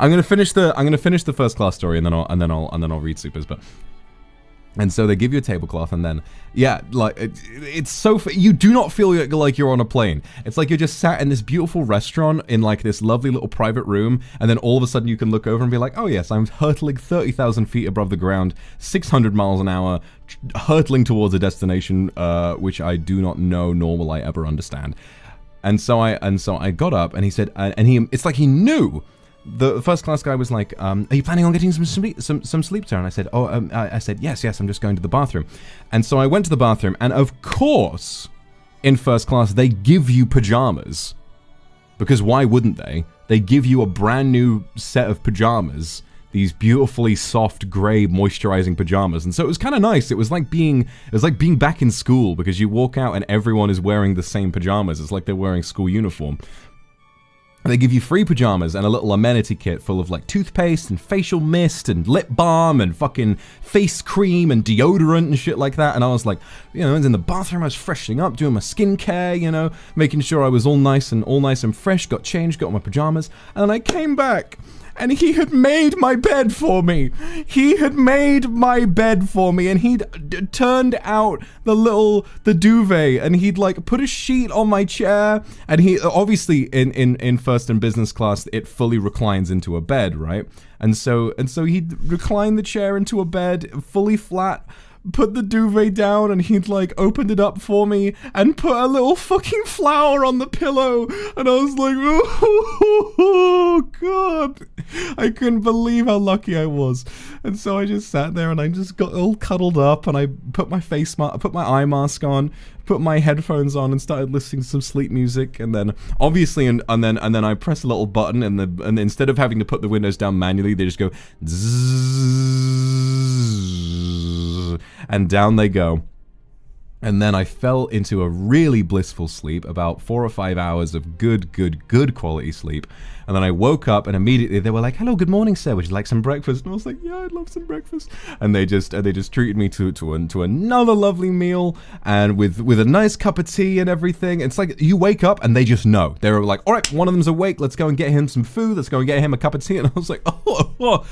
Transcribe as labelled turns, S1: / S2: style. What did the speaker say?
S1: I'm gonna finish the first class story, and then I'll read Supers. But and so they give you a tablecloth, and then yeah, like it's so you do not feel like you're on a plane. It's like you're just sat in this beautiful restaurant in like this lovely little private room, and then all of a sudden you can look over and be like, oh yes, I'm hurtling 30,000 feet above the ground, 600 miles an hour, hurtling towards a destination which I do not know nor will I ever understand. And so I got up, and he said, it's like he knew. The first class guy was like, are you planning on getting some sleep, sir? And I said, I said, yes, I'm just going to the bathroom. And so I went to the bathroom, and of course, in first class, they give you pajamas. Because why wouldn't they? They give you a brand new set of pajamas, these beautifully soft, gray, moisturizing pajamas. And so it was kind of nice. It was like being back in school, because you walk out and everyone is wearing the same pajamas. It's like they're wearing school uniform. They give you free pajamas and a little amenity kit full of like toothpaste and facial mist and lip balm and fucking face cream and deodorant and shit like that. And I was like, I was in the bathroom, I was freshening up, doing my skincare, making sure I was all nice and fresh, got changed, got my pajamas. And then I came back, and he had made my bed for me. He had made my bed for me, and he'd turned out the duvet, and he'd like put a sheet on my chair, and he obviously in first and business class it fully reclines into a bed, right? And so he'd recline the chair into a bed fully flat, put the duvet down, and he'd like opened it up for me and put a little fucking flower on the pillow, and I was like, oh god, I couldn't believe how lucky I was. And so I just sat there and I just got all cuddled up, and I put my eye mask on, put my headphones on, and started listening to some sleep music. And then obviously and then I press a little button, and instead of having to put the windows down manually, they just go zzzz, and down they go. And then I fell into a really blissful sleep, about 4 or 5 hours of good quality sleep. And then I woke up, and immediately they were like, hello, good morning, sir, would you like some breakfast? And I was like, yeah, I'd love some breakfast. And they just treated me to another lovely meal, and with a nice cup of tea and everything. It's like you wake up and they just know. They were like, all right, one of them's awake, let's go and get him some food, let's go and get him a cup of tea. And I was like, oh.